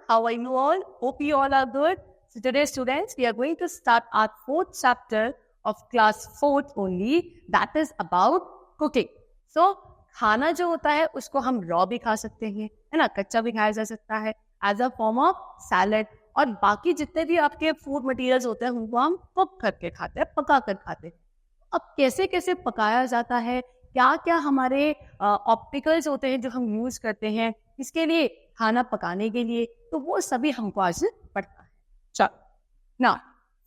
How are you all? Hope you all are good. So today, students, we are going to start our fourth chapter of class 4th only. That is about cooking. So खाना जो होता है उसको हम raw भी खा सकते हैं, है ना, कच्चा भी खाया जा सकता है as a form of salad, और बाकी जितने भी आपके फूड मटेरियल्स होते हैं उनको हम कुक करके खाते हैं, पका कर खाते हैं. अब कैसे कैसे पकाया जाता है, क्या क्या हमारे ऑप्टिकल्स होते हैं जो हम यूज करते हैं इसके लिए, खाना पकाने के लिए, तो वो सभी हमको आज पढ़ना है. चलो ना,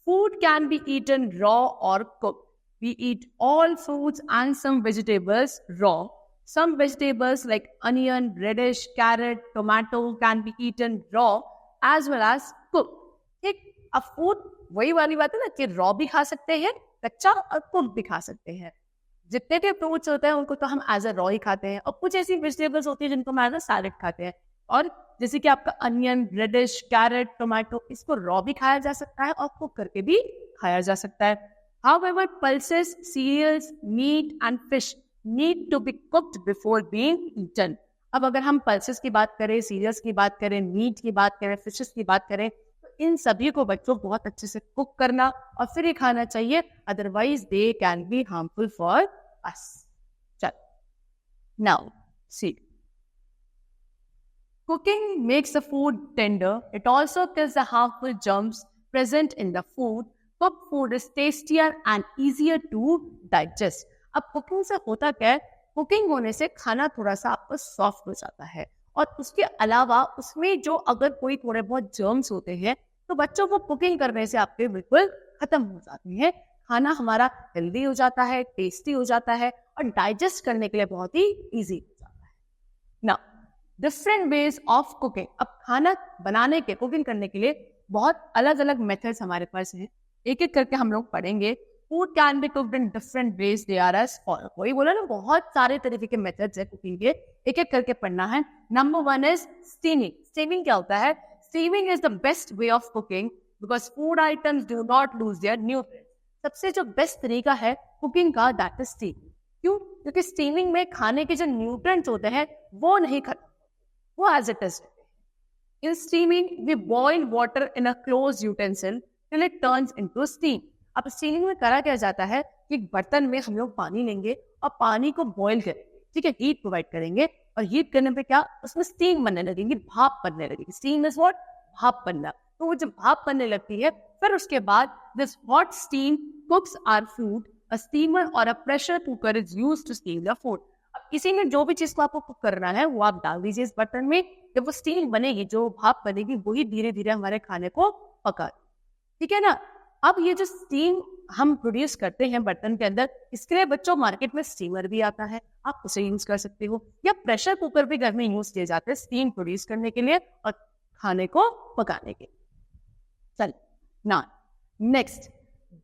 food can be eaten raw और cook. We eat all foods and some vegetables raw. Some vegetables like onion, radish, carrot, tomato can be eaten raw as well as cooked. ठीक, अब फूड वही वाली बात है ना कि रॉ भी खा सकते हैं, कच्चा, और कुक भी खा सकते हैं. जितने भी फ्रूट्स होते हैं उनको तो हम एज अ रॉ ही खाते हैं, और कुछ ऐसी वेजिटेबल्स होती है जिनको हम एज अ सैलेड खाते हैं. और जैसे कि आपका अनियन, रेडिश, कैरेट, टोमेटो, इसको रॉ भी खाया जा सकता है और कुक करके भी खाया जा सकता है. However, pulses, cereals, meat and fish need to be cooked before being eaten. अब अगर हम pulses की बात करें, cereals की बात करें, meat की बात करें, fishes की बात करें, तो इन सभी को बच्चों बहुत अच्छे से कुक करना और फिर ही खाना चाहिए, otherwise they can be harmful for us. चल, now see. Cooking makes the food tender. It also kills the harmful germs present in the food. Cooked food is tastier and easier to digest. अब cooking से होता क्या है, cooking होने से खाना थोड़ा सा आपको सॉफ्ट हो जाता है, और उसके अलावा उसमें जो अगर कोई थोड़े बहुत जर्म्स होते हैं तो बच्चों को कुकिंग करने से आपके बिल्कुल खत्म हो जाते हैं. खाना हमारा हेल्दी हो जाता है, टेस्टी हो जाता है, और डाइजेस्ट करने के लिए बहुत ही ईजी हो जाता है. Now different ways of cooking. अब खाना बनाने के, कुकिंग करने के लिए बहुत अलग अलग मेथड्स हमारे पास हैं, एक एक करके हम लोग पढ़ेंगे. Food can be cooked in different ways, they are as follow. वही बोला ना, बहुत सारे तरीके के मेथड्स है कुकिंग के, एक एक करके पढ़ना है. Number 1 is steaming. स्टीमिंग क्या होता है? Steaming is the best way of cooking because food items do not lose their nutrients. सबसे जो बेस्ट तरीका है कुकिंग का, दैट इज स्टीमिंग. क्यों? क्योंकि स्टीमिंग में खाने के जो न्यूट्रिएंट्स होते हैं वो नहीं खत्म, वो as it is. In steaming, we boil water in a closed utensil till it turns into steam. अब स्टीमिंग में करा क्या जाता है कि एक बर्तन में हम लोग पानी लेंगे और पानी को बॉईल करेंगे, ठीक है, हीट प्रोवाइड करेंगे, और हीट करने पे क्या, उसमें स्टीम बनने लगेगी, भाप बनने लगेगी. Steam is what? भाप बनना. तो वो जब भाप बनने लगती है, फिर उसके बाद this hot steam cooks our food. A steamer और a pressure cooker is used to steam the food. अब किसी में जो भी चीज को आपको कुक करना है वो आप डाल दीजिए इस बर्तन में. जब वो स्टीम बनेगी, जो भाप बनेगी, वही धीरे धीरे हमारे खाने को पका, ठीक है ना. अब ये जो स्टीम हम प्रोड्यूस करते हैं बर्तन के अंदर, इसके लिए बच्चों मार्केट में स्टीमर भी आता है, आप उसे यूज कर सकते हो, या प्रेशर कुकर भी घर में यूज किए जाते हैं स्टीम प्रोड्यूस करने के लिए और खाने को पकाने के लिए. चल ना, नेक्स्ट,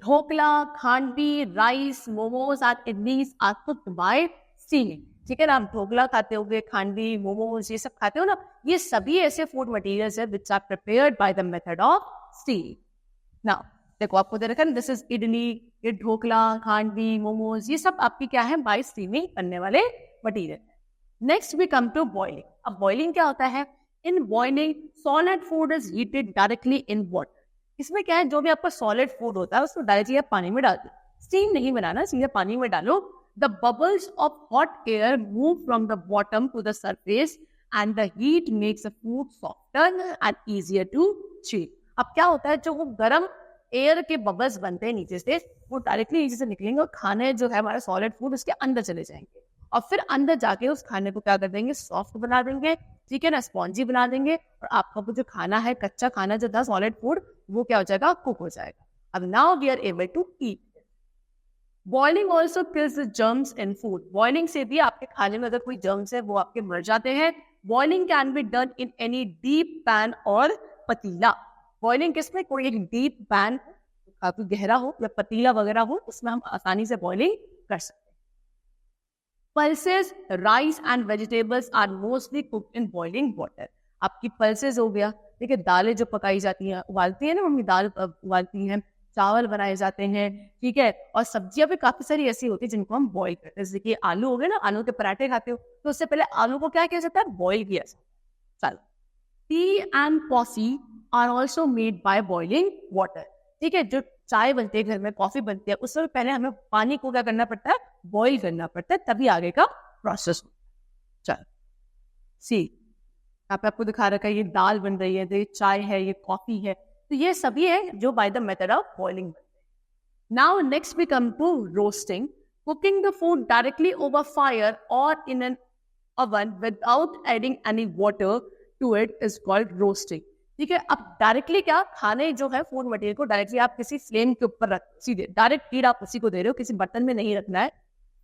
ढोकला, खांडवी, राइस, मोमोज और idlis are cooked by steaming. ठीक है ना, आप ढोकला खाते होगे, खांडवी, मोमोज, ये सब खाते हो ना, ये सभी ऐसे फूड मटेरियल्स है which are prepared by the method of steaming. Now देखो, आपको दे रखा है, दिस इज इडली, ये ढोकला, खांडवी, मोमोज, ये सब आपकी क्या है, बाय स्टीमिंग बनने वाले material. Next we come to boiling. अब बॉइलिंग क्या होता है? In boiling solid food is heated directly in water. इसमें क्या है, जो भी आपका सॉलिड फूड होता है उसको डायरेक्टली आप पानी में डाल दो. स्टीम नहीं बनाना, सीधे पानी में डालो. The bubbles of hot air move from the bottom to the surface and the heat makes the food softer and easier to chew. अब क्या होता है, जो वो गर्म एयर के बबल्स बनते हैं नीचे से, वो डायरेक्टली नीचे से निकलेंगे और खाने जो है हमारा सॉलिड फूड उसके अंदर चले जाएंगे, और फिर अंदर जाके उस खाने को क्या कर देंगे, सॉफ्ट बना देंगे, ठीक है ना, स्पॉन्जी बना देंगे, और आपका वो जो खाना है, कच्चा खाना जो था सॉलिड फूड, वो क्या हो जाएगा, कुक हो जाएगा. अब now we are able to eat. Boiling also kills the germs in food. Boiling से भी आपके खाने में अगर कोई जर्म्स है वो आपके मर जाते हैं. Boiling can be done in any deep pan और पतीला. बॉइलिंग किसमें, कोई एक डीप पैन काफी गहरा हो या पतीला वगैरह हो, उसमें हम आसानी से बॉइलिंग कर सकते हैं. Pulses, rice and vegetables are mostly cooked in boiling water. आपकी पल्सेस हो गया, देखिए दालें जो पकाई जाती हैं, उबालती है ना मम्मी, दाल उबालती हैं, चावल बनाए जाते हैं, ठीक है, और सब्जियां भी काफी सारी ऐसी होती है जिनको हम बॉईल करते हैं. जैसे कि आलू हो गए ना, आलू के पराठे खाते हो तो उससे पहले आलू को क्या किया जाता है, बॉईल किया जाता है. चलो tea and coffee are also made by boiling water. ठीक है, जो चाय बनती है घर में, कॉफी बनती है, उससे पहले हमें पानी को क्या करना पड़ता है, बॉईल करना पड़ता है, तभी आगे का प्रोसेस होता है। चलो सी, यहाँ पे आपको दिखा रखा है ये दाल बन रही है, ये चाय है, ये कॉफी है, तो ये सभी है जो by the method of boiling बनते हैं। Now next we come to roasting, cooking the food directly over fire और in an oven without adding any water to it is called roasting। ठीक है, अब डायरेक्टली क्या खाने जो है फूड मटेरियल को डायरेक्टली आप किसी फ्लेम के ऊपर रख, सीधे डायरेक्ट हीट आप उसी को दे रहे हो, किसी बर्तन में नहीं रखना है,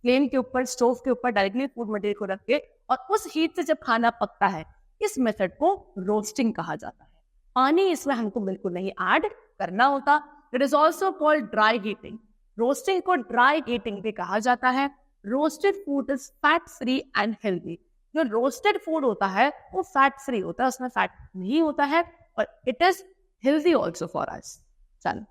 फ्लेम के ऊपर, स्टोव के ऊपर डायरेक्टली फूड मटेरियल को रख के और उस हीट से जब खाना पकता है, इस मेथड को रोस्टिंग कहा जाता है। पानी इसमें हमको बिल्कुल नहीं ऐड करना होता। It is also called dry heating. Roasting को ड्राई हीटिंग भी कहा जाता है। Roasted food is fat free and healthy. जो रोस्टेड फूड होता है वो फैट फ्री होता है, उसमें फैट नहीं होता है, और it is healthy also for us. चलो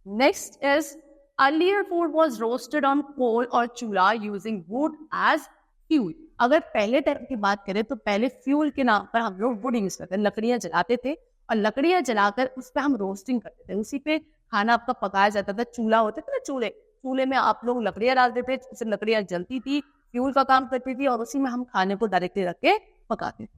next is earlier food was roasted on coal और chulha using would as fuel. अगर पहले टाइम की बात करें तो पहले फ्यूल के नाम पर हम लोग वुड यूज करते थे, लकड़ियां जलाते थे और लकड़ियां जलाकर उस पर हम रोस्टिंग करते थे, उसी पे खाना आपका पकाया जाता था। चूल्हा होते थे ना, चूल्हे में आप लोग लकड़ियां डालते थे, उससे लकड़ियां जलती थी, फ्यूल का काम करती थी और उसी में हम खाने को डायरेक्टली रख के पकाते थे।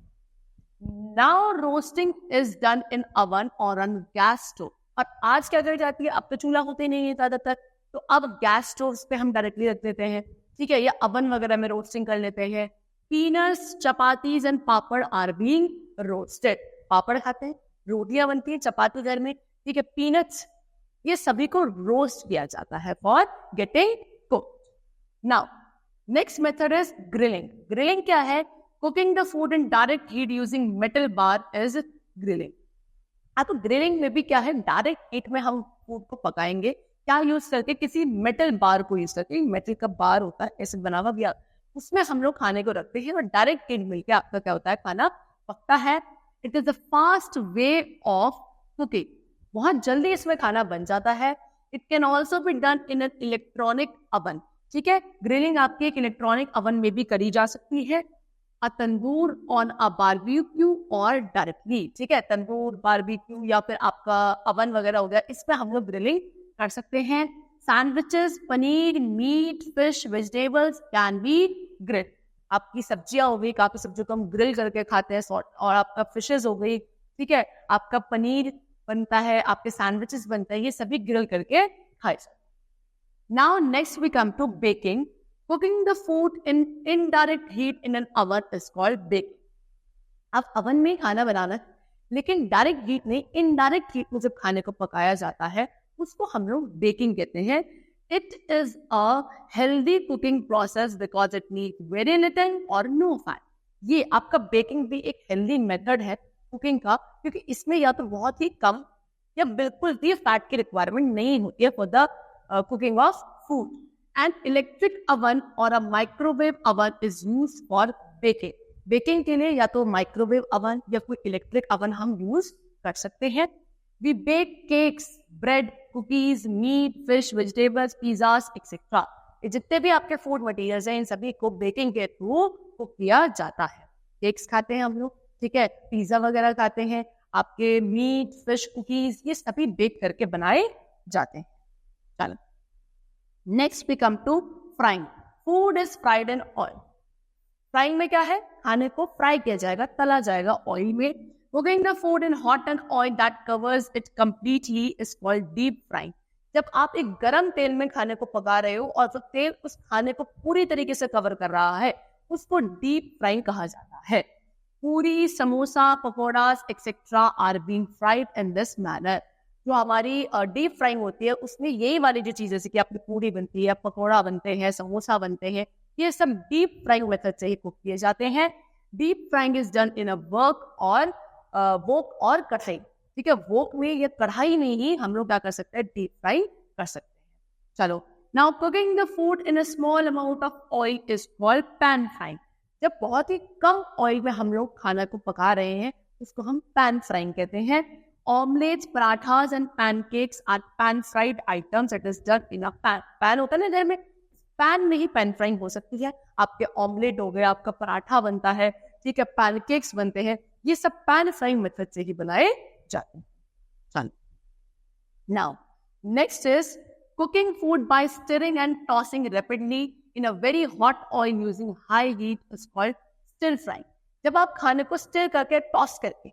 Now roasting is done in oven और ऑन गैस स्टोव। और आज क्या करी जाती है, अब तो चूल्हा होते ही नहीं है ज्यादातर, तो अब गैस स्टोव पे हम डायरेक्टली रख देते हैं। ठीक है, या अवन वगैरह में रोस्टिंग कर लेते हैं। Peanuts, chapatis and papad are being roasted. पापड़ खाते हैं, रोटियां बनती है, चपाती घर में, ठीक है, पीनट्स, ये सभी को रोस्ट किया जाता है for getting cooked. Now next method is grilling. Grilling क्या है? Cooking the food in direct heat using metal bar is grilling. तो ग्रिलिंग में भी क्या है, डायरेक्ट हीट में हम फूड को पकाएंगे। क्या यूज करके? किसी मेटल बार को यूज करके। मेटल का बार होता है ऐसे बना हुआ भी, उसमें हम लोग खाने को रखते हैं और डायरेक्ट हीट मिलकर आपका क्या होता है, खाना पकता है। It is the fast way of cooking, बहुत जल्दी इसमें खाना बन जाता है। It can also be done in an electronic oven. ठीक है, ग्रिलिंग आपके एक इलेक्ट्रॉनिक अवन में भी करी जा सकती है। अ तंदूर ऑन अ बारबेक्यू और डायरेक्टली। ठीक है, तंदूर, बारबेक्यू या फिर आपका अवन वगैरह हो गया, इसमें हम लोग ग्रिलिंग कर सकते हैं। Sandwiches, paneer, meat, fish, vegetables can be grilled. आपकी सब्जियां हो गई, काफी सब्जियों को हम ग्रिल करके खाते हैं, और आपका फिशेज हो गई, ठीक है, आपका पनीर बनता है, आपके सैंडविचेस बनता है, ये सभी ग्रिल करके खाए जाते हैं। Now next we come to baking. Cooking the food in indirect heat in an oven is called baking. अब ओवन में खाना बनाना, लेकिन डायरेक्ट हीट नहीं, इनडायरेक्ट हीट में जब खाने को पकाया जाता है उसको हम लोग बेकिंग कहते हैं। It is a healthy cooking process because it need very little और नो फैट। ये आपका बेकिंग भी एक हेल्दी मेथड है कुकिंग का, क्योंकि इसमें या तो बहुत ही कम या बिल्कुल भी फैट की रिक्वायरमेंट नहीं होती है for the cooking of food. And electric oven और a microwave oven is use for baking. Baking के लिए या तो माइक्रोवेव अवन या कोई इलेक्ट्रिक अवन हम यूज कर सकते हैं। We bake cakes, bread, cookies, meat, fish, vegetables, pizzas etcetera. ये जितने भी आपके फूड मटेरियल्स हैं, इन सभी को बेकिंग के थ्रू कुक किया जाता है। केक्स खाते हैं हम लोग, ठीक है, पिज्जा वगैरह खाते हैं, आपके मीट, फिश, कुकीज, ये सभी बेक करके बनाए जाते हैं। चलो next we come to frying. Food is fried in oil. Frying में क्या है, खाने को फ्राई किया जाएगा, तला जाएगा ऑयल में। Cooking the food in hot and oil that covers it completely is called deep frying. जब आप एक गरम तेल में खाने को पका रहे हो और जो तेल उस खाने को पूरी तरीके से कवर कर रहा है, उसको डीप फ्राइंग कहा जाता है। Puri, samosa, pakoras etcetera are being fried in this manner. जो हमारी डीप फ्राइंग होती है उसमें यही वाली जो चीजें, जैसे कि आपकी पूरी बनती है, पकौड़ा बनते हैं, समोसा बनते हैं, ये सब डीप फ्राइंग मेथड से ही कुक किए जाते हैं। Deep frying is done in a wok और कढ़ाई। ठीक है, वोक में या कढ़ाई में ही हम लोग क्या कर सकते हैं, डीप फ्राइंग कर सकते हैं। चलो now cooking the food in a small amount of oil is called pan frying. जब बहुत ही कम ऑयल में हम लोग खाना को पका रहे हैं उसको हम पैन फ्राइंग कहते हैं। Omelettes, parathas and pancakes are pan fried items. It is done in a pan. Pan होता है ना घर में, पैन में ही पैन फ्राइंग हो सकती है। आपके ऑमलेट हो गए, आपका पराठा बनता है, ठीक है, पैनकेक्स बनते हैं, ये सब पैन फ्राइंग मेथड से ही बनाए जाते हैं. Now, next is cooking food by stirring and tossing rapidly in a very hot oil using high heat is called stir frying. जब आप खाने को स्टिर करके टॉस करके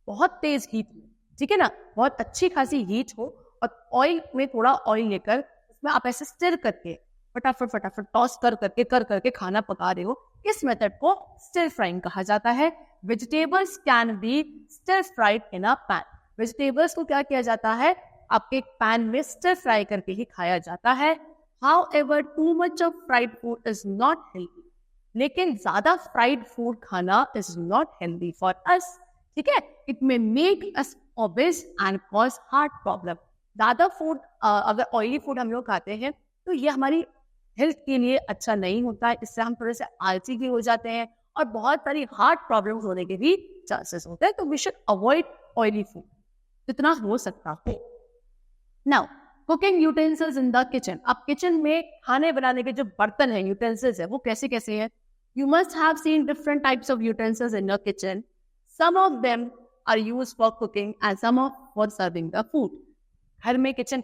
बहुत तेज हीट में, ठीक है ना, बहुत अच्छी खासी हीट हो और ऑयल में थोड़ा ऑयल लेकर उसमें आप ऐसे स्टिर करके फटाफट टॉस करके खाना पका रहे हो, इस मेथड को स्टिर फ्राइंग कहा जाता है. Vegetables can B stir fried in a pan. Vegetables को क्या किया जाता है, आपके एक पैन में स्टिर फ्राई करके ही खाया जाता है. However, too much of fried food is not healthy. लेकिन ज्यादा फ्राइड फूड खाना is not healthy for us. ठीक है, it may make us obese and cause heart problem. ज्यादा फूड अगर ऑयली फूड हम लोग खाते हैं तो ये हमारी हेल्थ के लिए अच्छा नहीं होता है. इससे हम थोड़े से आलसी भी हो जाते हैं और बहुत सारी हार्ट प्रॉब्लम होने के भी चांसेस होते हैं. तो we should avoid oily food जितना हो सकता हो. Now, cooking utensils in the kitchen. अब किचन में खाने बनाने के जो बर्तन हैं, यूटेंसिल्स है, वो कैसे कैसे हैं. You must have seen different types of utensils in your kitchen. Some of them are used for cooking and some of for serving the food. घर में किचन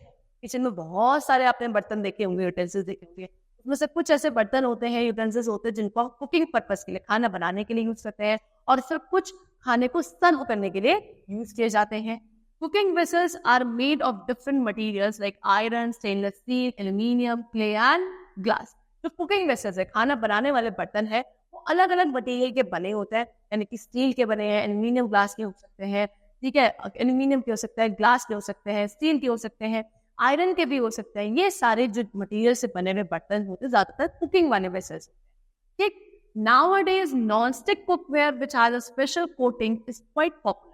में बहुत सारे आपने बर्तन देखे होंगे, यूटेंसिल्स देखे होंगे. उसमें से कुछ ऐसे बर्तन होते हैं, यूटेंसिल्स होते हैं जिनको हम कुकिंग पर्पस के लिए, खाना बनाने के लिए यूज करते हैं, और फिर कुछ खाने को सर्व करने के लिए यूज किए जाते हैं. Cooking vessels are made of different materials like iron, stainless steel, aluminium, clay and glass. जो कुकिंग वेसल्स है, खाना बनाने वाले बर्तन है, वो अलग अलग मटेरियल के बने होते हैं. यानी कि स्टील के बने हैं, एल्यूमिनियम ग्लास के हो सकते हैं, ठीक है, एल्यूमिनियम के हो सकते हैं, ग्लास के हो सकते हैं, स्टील के हो सकते हैं, आयरन के भी हो सकते हैं. ये सारे जो मटेरियल से बने हुए बर्तन होते हैं ज्यादातर कुकिंग वाले वेसल्स. ठीक, nowadays non-stick cookware which has a special coating is quite popular.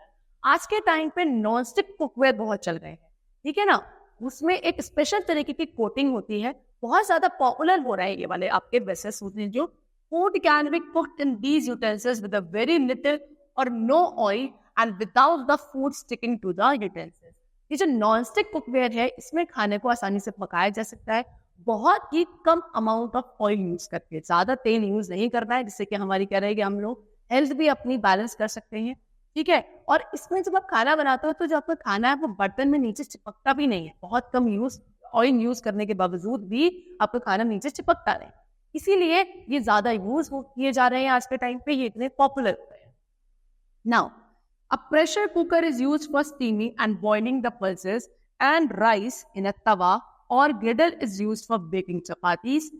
आज के टाइम पे नॉन स्टिक कुकवेयर बहुत चल रहे हैं, ठीक है ना, उसमें एक स्पेशल तरीके की कोटिंग होती है, बहुत ज्यादा पॉपुलर हो रहे हैं ये वाले आपके वेसल्स होते हैं. जो food can be cooked in these utensils with a very little और no oil and without the food sticking to the utensils. ये जो नॉन स्टिक कुकवेयर है, इसमें खाने को आसानी से पकाया जा सकता है, बहुत ही कम अमाउंट ऑफ ऑयल यूज करके. ज्यादा तेल यूज नहीं करना है, जिससे कि हमारी क्या रहेगी, हम लोग हेल्थ भी अपनी बैलेंस कर सकते हैं. ठीक है, और इसमें जब आप खाना बनाते हो तो जो आपका खाना है वो बर्तन में नीचे चिपकता भी नहीं है. बहुत कम ऑयल यूज करने के बावजूद भी आपका खाना नीचे चिपकता नहीं. इसीलिए ये ज्यादा यूज किए जा रहे हैं आज के टाइम पे, ये इतने पॉपुलर हो रहे हैं. Now, a pressure cooker is used for steaming and boiling the pulses and rice in a tawa, और griddle is used for baking chapatis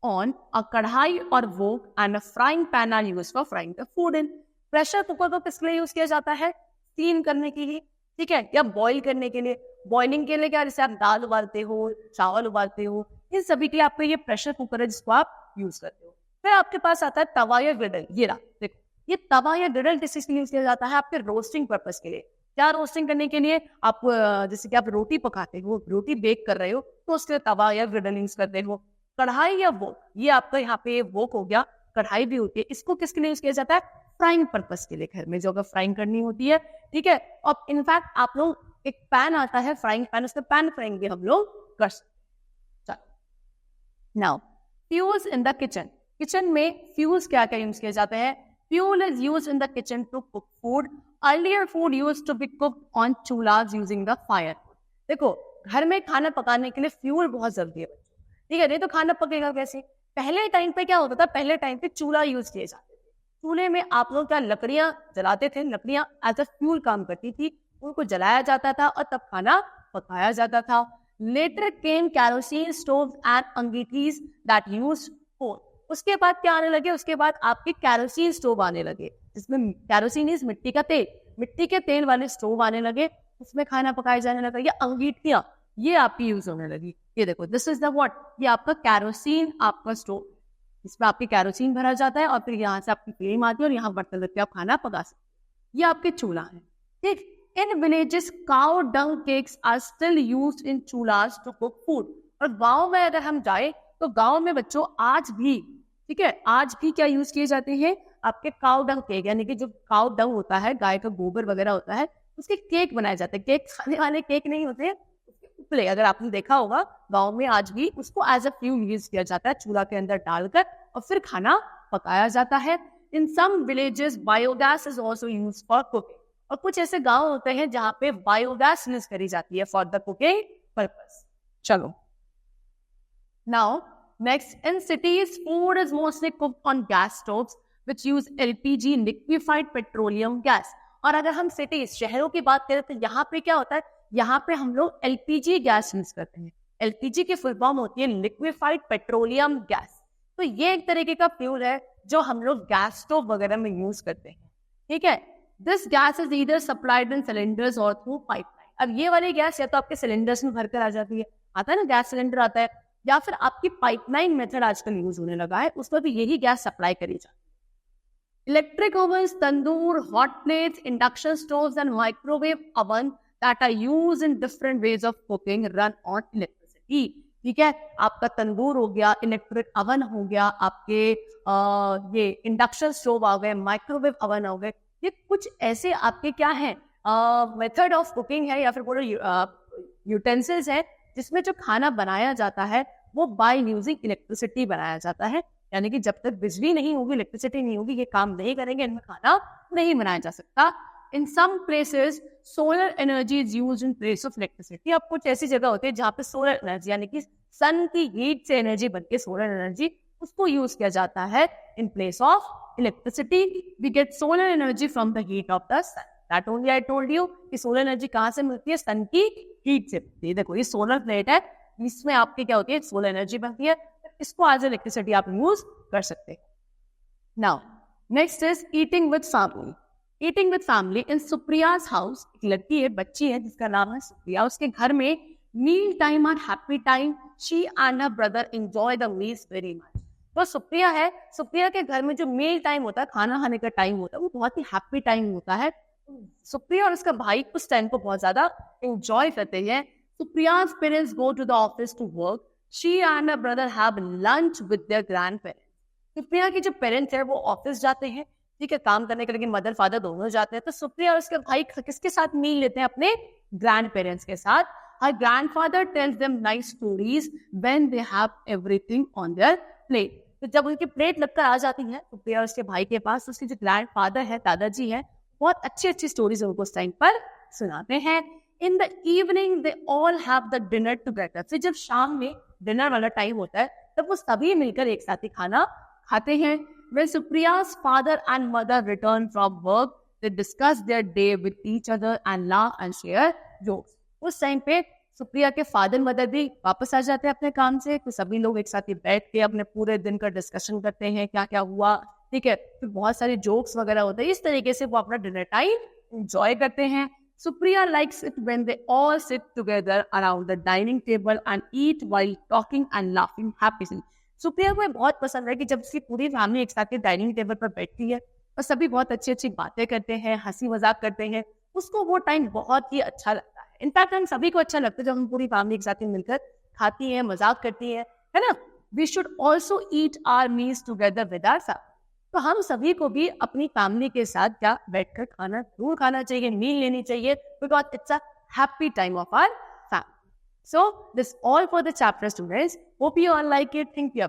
on. A kadhai और wok and a frying pan are used for frying the food in. Pressure cooker को किस लिए use किया जाता है, steam करने के लिए, ठीक है, या बॉईल करने के लिए. बॉइलिंग के लिए क्या, जैसे आप दाल उबालते हो, चावल उबालते हो, इन सभी के लिए आपका ये प्रेशर कुकर है जिसको आप यूज करते हो. फिर आपके पास आता है तवा या ग्रिडल. ये रहा, देखो, ये तवा या ग्रिडल किस चीज के लिए यूज किया जाता है, आपके रोस्टिंग पर्पस के लिए. क्या रोस्टिंग करने के लिए, आप जैसे कि आप रोटी पकाते हो, रोटी बेक कर रहे हो, तो उसके लिए तवा या ग्रिडल यूज करते हो. कढ़ाई या वोक, ये आपका यहाँ पे वोक हो गया, कढ़ाई भी होती है. इसको किसके लिए यूज किया जाता है, फ्राइंग पर्पस के लिए, घर में जो अगर फ्राइंग करनी होती है, ठीक है. और इनफैक्ट आप लोग एक पैन आता है, फ्राइंग पैन, उसमें पैन फ्राइंग भी हम लोग कर सकते हैं. Now, fuels in the kitchen. Kitchen में फ्यूल्स क्या क्या यूज किए जाते हैं. Fuel is used in the kitchen to cook food. Earlier food used to be cooked on chulhas using the fire. देखो, घर में खाना पकाने के लिए फ्यूल बहुत जरूरी है बच्चों, ठीक है, नहीं तो खाना पकेगा कैसे. पहले टाइम पे क्या होता था, पहले टाइम पे चूल्हा यूज किए जाते थे. चूल्हे में आप लोग क्या लकड़ियां जलाते थे, लकड़ियां एज अ फ्यूल काम करती थी, उनको जलाया जाता था और तब खाना पकाया जाता था. Later came kerosene stove and angithis that used coal. उसके बाद क्या आने लगे, उसके बाद आपके कैरोसिन स्टोव आने लगे, जिसमें कैरोसिन इज मिट्टी का तेल, मिट्टी के तेल वाले स्टोव आने लगे, उसमें खाना पकाया जाने लगा. ये अंगीठियां, ये आपकी यूज होने लगी. ये देखो, दिस इज द व्हाट, ये आपका कैरोसिन, आपका स्टोव, इसमें आपकी कैरोसिन भरा जाता है और फिर यहाँ से आपकी फ्लेम आती है और यहाँ बर्तन रख के आप खाना पका सकते हैं. ये आपके चूल्हा है. ठीक, in villages cow dung cakes are still used in chulhas to cook food. और गांव में अगर हम जाए तो गांव में बच्चों आज भी, ठीक है, आज भी क्या यूज किए जाते हैं, आपके काउ डंग केक, यानी कि जो काउ डंग होता है, गाय का गोबर वगैरह होता है, उसके केक बनाए जाते हैं. केक खाने वाले केक नहीं होते हैं, उपले, अगर आपने देखा होगा गांव में आज भी उसको एज अ फ्यूल यूज किया जाता है, चूल्हा के अंदर डालकर और फिर खाना पकाया जाता है. In some villages, biogas is also used for cooking. और कुछ ऐसे गांव होते हैं जहाँ पे बायोगैस यूज करी जाती है for the cooking purpose. चलो. Now, next, in cities, food is mostly cooked on gas stoves, which use LPG, liquefied petroleum gas. और अगर हम सिटीज, शहरों की बात करें तो यहाँ पे क्या होता है, यहाँ पे हम लोग LPG गैस यूज करते हैं. LPG की फुल फॉर्म होती है लिक्विफाइड पेट्रोलियम गैस. तो ये एक तरीके का फ्यूल है जो हम लोग गैस स्टोव वगैरह में यूज करते हैं. ठीक है. This gas is either supplied in cylinders और थ्रू पाइपलाइन. अब ये वाली गैस या तो आपके सिलेंडर्स में भरकर आ जाती है, आता है ना, गैस सिलेंडर आता है, या फिर आपकी पाइपलाइन मेथड आजकल यूज होने लगा है, उसमें भी यही गैस सप्लाई करी जाती है. Electric ovens, tandoor, hot plates, induction stoves and microwave oven that are used in different ways of cooking run on electricity. ठीक है. आपका तंदूर हो गया, इलेक्ट्रिक ओवन हो गया, आपके ये इंडक्शन स्टोव आ गए, माइक्रोवेव ओवन हो गए. ये कुछ ऐसे आपके क्या है, मेथड ऑफ कुकिंग है या फिर बोलो यूटेंसिल्स है जिसमें जो खाना बनाया जाता है वो बाय यूजिंग इलेक्ट्रिसिटी बनाया जाता है. यानी कि जब तक बिजली नहीं होगी, इलेक्ट्रिसिटी नहीं होगी, ये काम नहीं करेंगे, इनमें खाना नहीं बनाया जा सकता. In some places solar energy is used in place of electricity. अब कुछ ऐसी जगह होती है जहाँ पे सोलर एनर्जी यानी कि सन की हीट से एनर्जी बनके सोलर एनर्जी, उसको यूज किया जाता है in place of electricity. We get solar energy from the heat of the sun. That only I told you कि सोलर एनर्जी कहाँ से मिलती है, सन की हीट से. देखो ये सोलर प्लेट है, इसमें आपकी क्या होती है, सोलर एनर्जी बनती है. इसको एज इलेक्ट्रिसिटी आप यूज कर सकते हैं. Now next is eating with family. Eating with family in Supriya's house. एक लड़की है, बच्ची है जिसका नाम है सुप्रिया. उसके घर में मील टाइम और happy time. She and her brother enjoy the meals very much. तो सुप्रिया है, सुप्रिया के घर में जो मील टाइम होता है, खाना खाने का टाइम होता है, वो बहुत ही हैप्पी टाइम होता है. सुप्रिया और उसका भाई उस टाइम को बहुत ज्यादा एंजॉय करते हैं. Supriya's parents go to the office to work. She and her brother have lunch with their grandparents. Supriya के जो पेरेंट्स हैं वो ऑफिस जाते हैं, ठीक है, काम करने के, लेकिन मदर फादर दोनों जाते हैं. तो सुप्रिया और उसके भाई किसके साथ मील लेते हैं, अपने ग्रैंड पेरेंट्स के साथ. Her grandfather tells them nice stories when they have everything on their plate. तो जब उनकी प्लेट लगकर आ जाती है सुप्रिया और उसके भाई के पास, उसके जो ग्रैंड फादर है, दादाजी है, बहुत अच्छी अच्छी स्टोरीज उनको उस टाइम पर सुनाते हैं. In the evening they all have the dinner together. फिर जब शाम में डिनर वाला टाइम होता है तब वो सभी मिलकर एक साथ ही खाना खाते हैं. When Supriya's father and mother return from work, they discuss their day with each other and laugh and share jokes. उस टाइम पे सुप्रिया के फादर मदर भी वापस आ जाते हैं अपने काम से, तो सभी लोग एक साथ ही बैठ के अपने पूरे दिन का डिस्कशन करते हैं, क्या क्या हुआ. ठीक है. फिर बहुत सारे जोक्स वगैरह होते हैं. इस तरीके से वो अपना डिनर टाइम एंजॉय करते हैं. Supriya likes it when they all sit together around the dining table and eat while talking and laughing happily. Supriya को बहुत पसंद है कि जब उसकी पूरी फैमिली एक साथ डाइनिंग टेबल पर बैठती है और सभी बहुत अच्छी अच्छी बातें करते हैं, हंसी मजाक करते हैं, उसको वो टाइम बहुत ही अच्छा लगता है. इनफैक्ट हम सभी को अच्छा लगता है जब हम पूरी फैमिली एक साथ मिलकर खाती है, मजाक करती है ना. We should also eat our meals together with our family. तो हम सभी को भी अपनी फैमिली के साथ क्या बैठकर खाना जरूर खाना चाहिए, मील लेनी चाहिए, because it's a happy time of our family. So this all for the chapter students. Hope you all like it. Think you